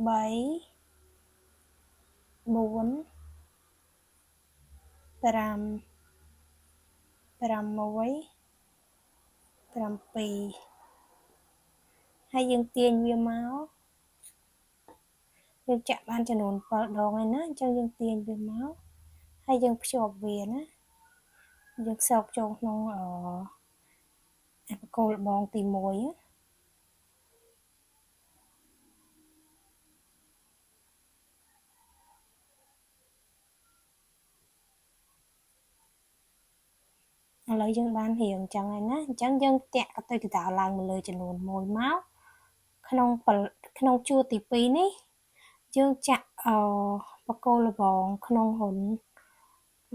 3 4 5 6 7 ហើយយើងទាញវាមកយើងចាក់បានចំនួន7ដងហើយណាអញ្ចឹងយើងទាញវាមកហើយយើងភ្ជាប់វាណាយើងសោកចូលក្នុងបកគោលល្បងទី1ណាឥឡូវយើងបានរៀងអញ្ចឹងហើយណាអញ្ចឹងយើងតាក់កតុយកតោឡើងមកលើចំនួន1មកក្នុងជួរទី2នេះយើងចាក់បកគោលល្បងក្នុងហ៊ុន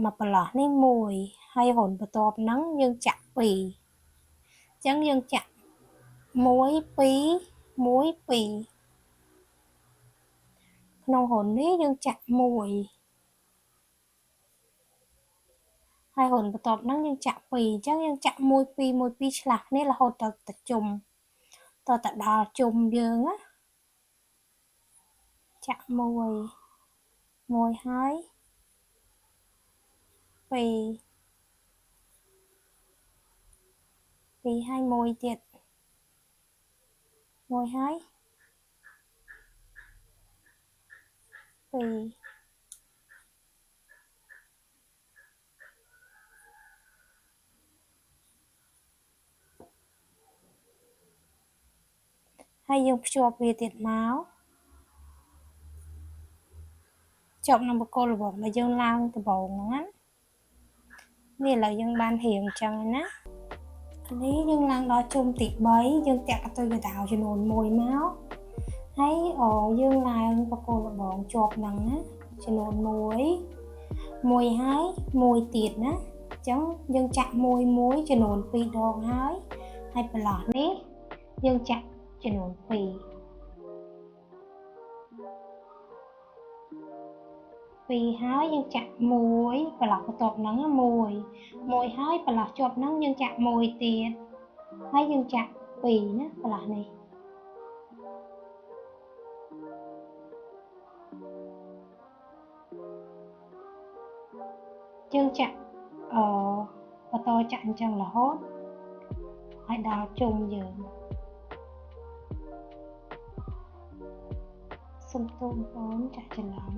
មកប្រឡោះនេះ1ហើយហ៊ុនបន្ទាប់ហ្នឹងយើងចាក់2អញ្ចឹងយើងចាក់1 2 1 2ក្នុងហ៊ុននេះយើងចាក់1ហើយហ៊ុនបន្ទាប់ហ្នឹងយើងចាក់2អញ្ចឹងយើងចាក់1 2 1 2ឆ្លាស់គ្នារហូតដល់ទៅជុំតទៅដល់ជុំយើងណាចាក់1ហើយ2 2ហើយ1ទៀត1ហើយ2ហើយយើងភ្ជាប់វាទៀតមកជាប់នឹងបកគោលល្បងដែលយើងឡើងដំបូងហ្នឹងណានេះឥឡូវយើងបានរៀងអញ្ចឹងហើយណានេះយើងឡើងដល់ជុំទី3យើងតាក់កតុយកតោចំនួន1មកហើយយើងឡើងបកគោលល្បងជាប់ហ្នឹងណាចំនួន1ហើយ1ទៀតណាអញ្ចឹងយើងចាក់1ចំនួន2ដងហើយប្រឡោះនេះយើងចាក់ចំនួន2ហើយយើងចាក់1ប្រឡោះបន្ទាប់ហ្នឹង1ហើយប្រឡោះជាប់ហ្នឹងយើងចាក់1ទៀតហើយយើងចាក់2ណាប្រឡោះនេះយើងចាក់បន្តចាក់អញ្ចឹងរហូតហើយដល់ជុំយើងសូមទោសបងប្អូនចាក់ច្រឡំ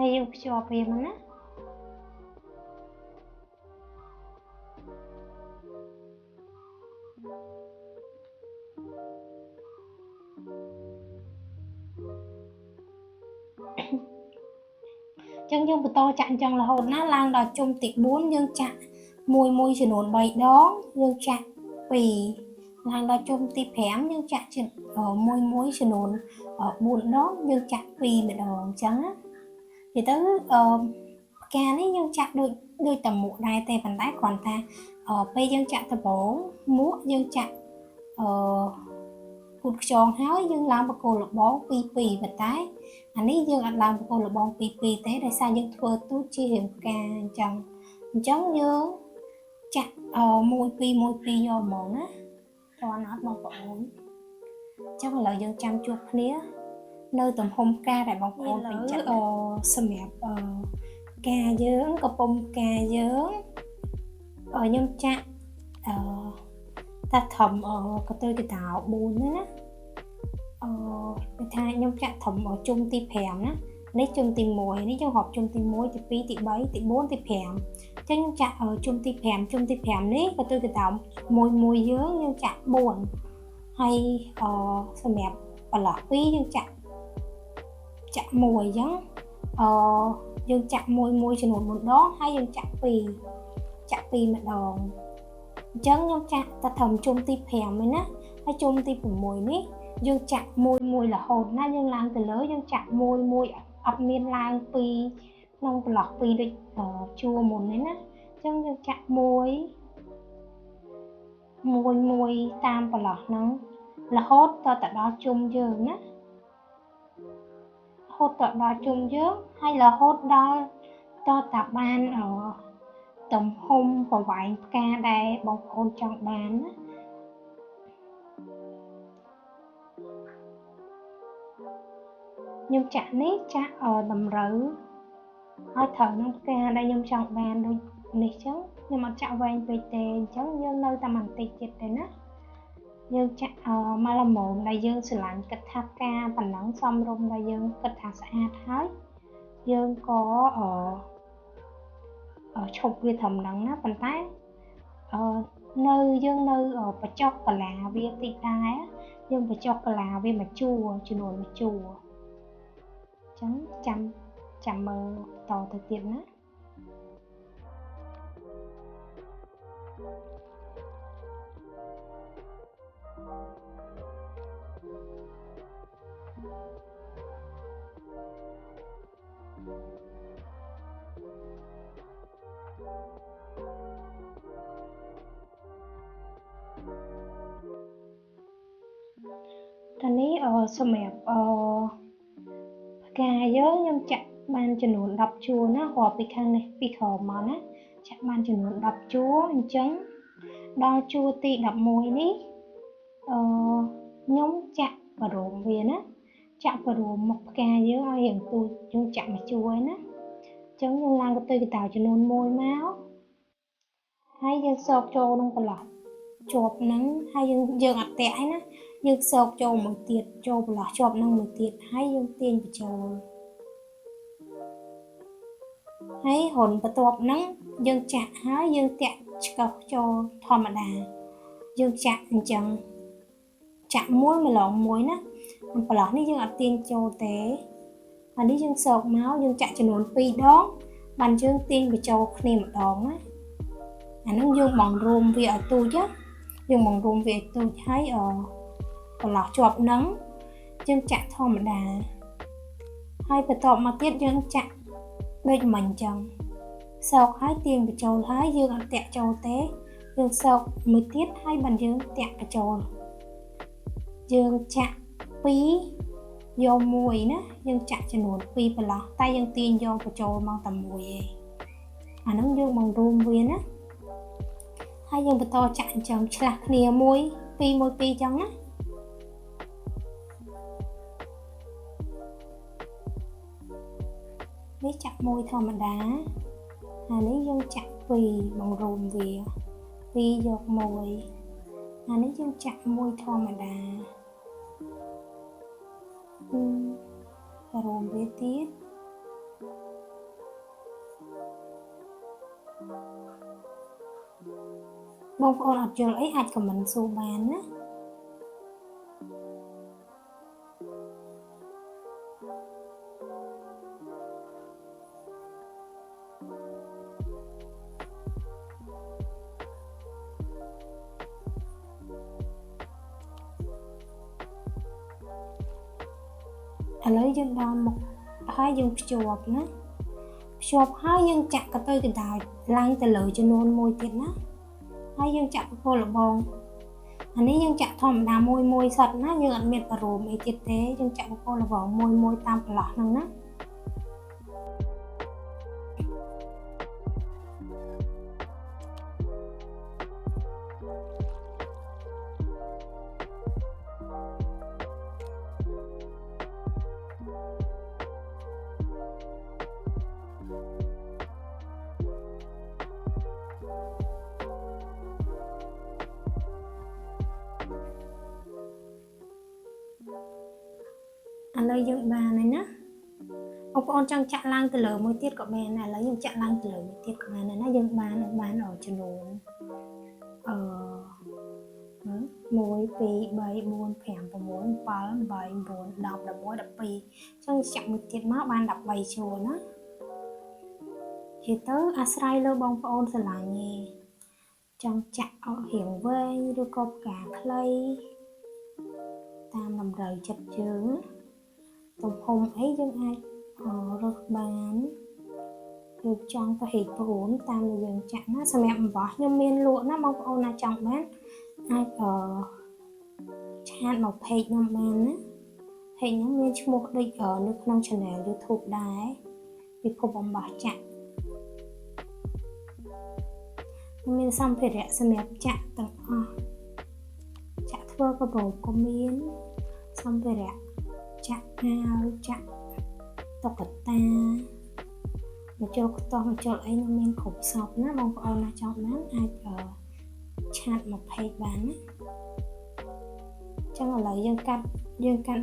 ហើយយើងភ្ជាប់វាមកណាចឹងយើងបន្តចាក់អញ្ចឹងរហូតណាឡើងដល់ជុំទី4យើងចាក់មួយចំនួន3ដងយើងចាក់2ឡើងដល់ជុំទី5យើងចាក់មួយចំនួន4ដងយើងចាក់2ម្ដងអញ្ចឹងណានិយាយទៅផ្កានេះយើងចាក់ដូចតែមួកដែរទេប៉ុន្តែគ្រាន់ថាពេលយើងចាក់ដំបូងមួកយើងចាក់គូតខ្យងហើយយើងឡើងបកគោលលបង2ប៉ុន្តែអានេះយើងអត់ឡើងបកគោលលបង2ទេដោយសារយើងធ្វើទូចជារាងផ្កាអញ្ចឹងយើងចាក់1 2យកហ្មងណាតើអត់បងប្អូនអញ្ចឹងឥឡូវយើងចាំជួបគ្នានៅទំហំផ្កាដែលបងប្អូនពេញចិត្តសម្រាប់ផ្កាយើងកំពុំផ្កាយើងខ្ញុំចាក់តាធំកតុយកតោ4ណាថាខ្ញុំចាក់ធំជុំទី5ណានេះជុំទី1នេះយើងរាប់ជុំទី1ទី2ទី3ទី4ទី5អញ្ចឹងខ្ញុំចាក់ជុំទី5នេះកតុយកតោមួយយើងចាក់4ហើយសម្រាប់បន្លោះ2យើងចាក់1អញ្ចឹងយើងចាក់មួយចំនួន4ដងហើយយើងចាក់2ម្ដងអញ្ចឹងខ្ញុំចាក់តែត្រឹមជុំទី5ឯណាហើយជុំទី6នេះយើងចាក់មួយរហូតណាយើងឡើងទៅលើយើងចាក់មួយអត់មានឡើង2ក្នុងបន្លោះ2ដូចជួរមុននេះណាអញ្ចឹងយើងចាក់មួយតាមបន្លោះហ្នឹងរហូតតដល់ជុំយើងណារហូតដល់ជុំយើងហើយរហូតដល់តាបានទំហំប្រវែងផ្កាដែលបងប្អូនចង់បានណាខ្ញុំចាក់នេះចាក់តម្រូវឲ្យត្រូវនឹងផ្កាដែលខ្ញុំចង់បានដូចនេះចឹងខ្ញុំអត់ចាក់វែងពេកទេអញ្ចឹងយើងនៅតែបន្តិចទៀតទេណាយើងចាក់មកល្មមដែលយើងស្រឡាញ់គិតថាផ្កាប៉ុណ្ណឹងសមរម្យដែលយើងគិតថាស្អាតហើយយើងក៏ឈប់វាត្រឹមហ្នឹងណាប៉ុន្តែយើងនៅបញ្ចុះកាឡាវាតិចដែរយើងបញ្ចុះកាឡាវាមួយជួរចំនួនមួយជួរអញ្ចឹងចាំមើលតទៅទៀតណាតនេះសម្រាប់ផ្កាយើងខ្ញុំចាក់បានចំនួន10ជួរណារាប់ពីខាងនេះពីក្រោមមកណាចាក់បានចំនួន10ជួរអញ្ចឹងដល់ជួរទី11នេះខ្ញុំចាក់បរមវាណាចាក់បរមមុខផ្កាយើងឲ្យរាងទូចយើងចាក់មួយជួរណាអញ្ចឹងយើងឡើងកតុយកតោចំនួន1មកហើយយើងសោកចូលក្នុងបន្លោះជាប់ហ្នឹងហើយយើងអត់តាក់ឯណាយើងសោកចូលមួយទៀតចូលបន្លោះជាប់នឹងមួយទៀតហើយយើងទាញបញ្ចូលហើយរុនបន្ទាប់ហ្នឹងយើងចាក់ហើយយើងតាក់ឆ្កឹះចូលធម្មតាយើងចាក់អញ្ចឹងចាក់មួយម្លងមួយណាបន្លោះនេះយើងអត់ទាញចូលទេហើយនេះយើងសោកមកយើងចាក់ចំនួន2ដងបានយើងទាញបញ្ចូលគ្នាម្ដងណាអាហ្នឹងយើងបង្រួមវាឲ្យទូចយើងបង្រួមវាឲ្យទូចហើយបន្លោះជាប់ហ្នឹងយើងចាក់ធម្មតាហើយបន្ទាប់មកទៀតយើងចាក់ដូចមិញអញ្ចឹងសោកហើយទាញបញ្ចូលហើយយើងអត់តាក់ចូលទេយើងសោកមួយទៀតហើយបានយើងតាក់បញ្ចូលយើងចាក់2យក1ណាយើងចាក់ចំនួន2បន្លោះតែយើងទាញយកបញ្ចូលមកតែមួយឯងអាហ្នឹងយើងបង្រួមវាណាហើយយើងបន្តចាក់អញ្ចឹងឆ្លាស់គ្នា1 2 1 2អញ្ចឹងណានេះចាក់1ធម្មតាហើយនេះយើងចាក់2បង្រួមវា2យក1ហើយនេះយើងចាក់1ធម្មតារួមវាទៀត បងប្អូនអត់យល់អីអាចខមមិនសួរបានណាឥឡូវយើងដល់មុខហើយយើងភ្ជាប់ណាភ្ជាប់ហើយយើងចាក់កតុយកណ្ដោចឡើងទៅលើចំនួនមួយទៀតណាហើយយើងចាក់បកគោលបងអានេះយើងចាក់ធម្មតាមួយសិតណាយើងអត់មានបរូមអីទៀតទេយើងចាក់បកគោលបងមួយតាមប្រឡោះហ្នឹងណាឥឡូវយើងបានហើយណាបងប្អូនចង់ចាក់ឡើងទៅលើមួយទៀតក៏បានដែរឥឡូវយើងចាក់ឡើងទៅលើមួយទៀតក៏បានដែរណាយើងបានចំនួន1 2 3 4 5 6 7 8 9 10 11 12ចឹងចាក់មួយទៀតមកបាន13ជួរណានិយាយទៅអាស្រ័យលើបងប្អូនស្រឡាញ់ឯងចង់ចាក់អស់រៀងវែងឬក៏ផ្កាខ្លីតាមតម្រូវចិត្តយើងទំហំអីយើងអាចរើសបានគឺចង់ប្រហែលព្រួនតាមដែលយើងចាក់ណាសម្រាប់អំបោះខ្ញុំមានលក់ណាបងប្អូនណាចង់បានអាចឆាតមក page ខ្ញុំបានណា page ខ្ញុំមានឈ្មោះដូចនៅក្នុង channel YouTube ដែរពិភពអំបោះចាក់មានសម្ភារៈសម្រាប់ចាក់ទាំងអស់ចាក់ធ្វើកាបូបក៏មានសម្ភារៈចាក់អាវចាក់តុក្កតាមកចូលខ្ទោះមកចូលអីខ្ញុំមានគ្រប់សពណាបងប្អូនណាចង់បានអាចឆាតមក page បានណាចឹងឥឡូវយើងកាត់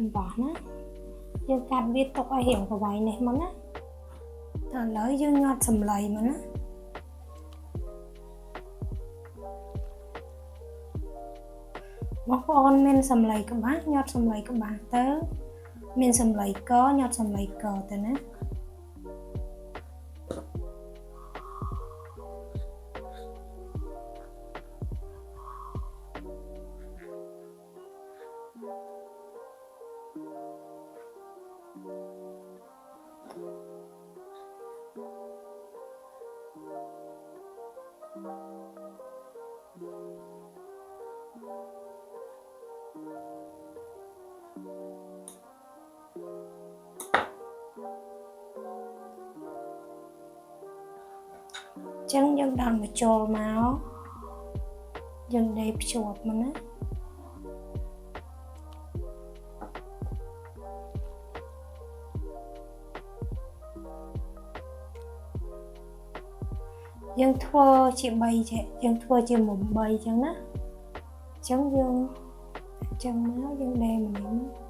អំបោះណាយើងកាត់វាទុកឲ្យរៀងប្រវែងនេះមកណាតើឥឡូវយើងញាត់សម្លៃមកណាបងប្អូនមានសម្លៃក្បាស់ញាត់សម្លៃក្បាស់ទៅមានសម្លៃកញាត់សម្លៃកទៅណាចឹងយើងដល់មកចូលមកយើងដេកភ្ជាប់មកណាយើងធ្វើជា3ចេះយើងធ្វើជាមុំ3ចឹងណាចឹងយើងចឹងមកយើងដេកមកនេះ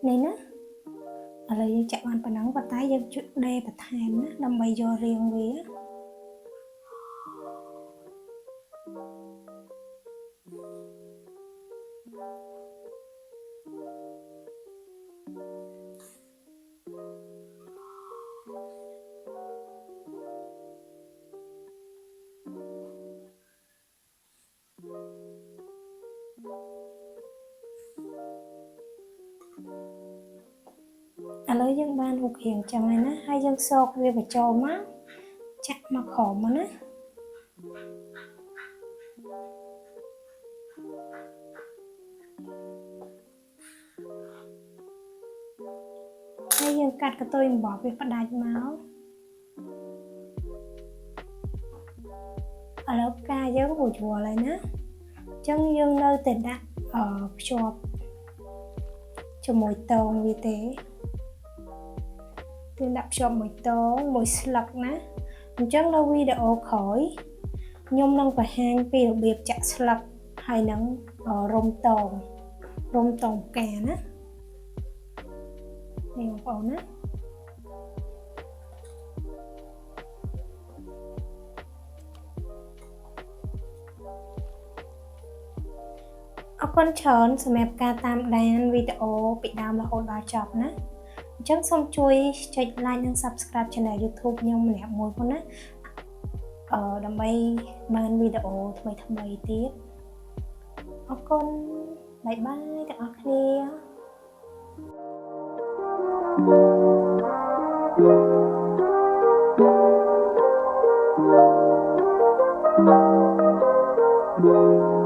នេះណាឥឡូវយើងចាក់បានប៉ុណ្ណឹងប៉ុន្តែយើងជួយដេរបន្ថែមណាដើម្បីយករាងវាឥឡូវយើងបានរូបរាងចឹងហើយណាហើយយើងសោកវាបញ្ចូលមកចាក់មកក្រោមមកណាហើយយើងកាត់កន្ទុយអំបោះវាផ្ដាច់មក ឥឡូវផ្កាយើងរួចរាល់ហើយណាចឹងយើងនៅតែដាក់ភ្ជាប់ជាមួយតងវាទេយើងដាក់ភ្ជាប់មួយតងមួយស្លឹកណាអញ្ចឹងនៅវីដេអូក្រោយខ្ញុំនឹងបង្ហាញពីរបៀបចាក់ស្លឹកហើយនឹងរុំតងផ្កាណានេះបងប្អូនណាអរគុណច្រើនសម្រាប់ការតាមដានវីដេអូពីដើមរហូតដល់ចប់ណាអញ្ចឹងសូមជួយចុច like និង subscribe Channel YouTube ខ្ញុំម្នាក់មួយផងណាដើម្បីបានវីដេអូថ្មីទៀតអរគុណបាយបាយទាំងអស់គ្នា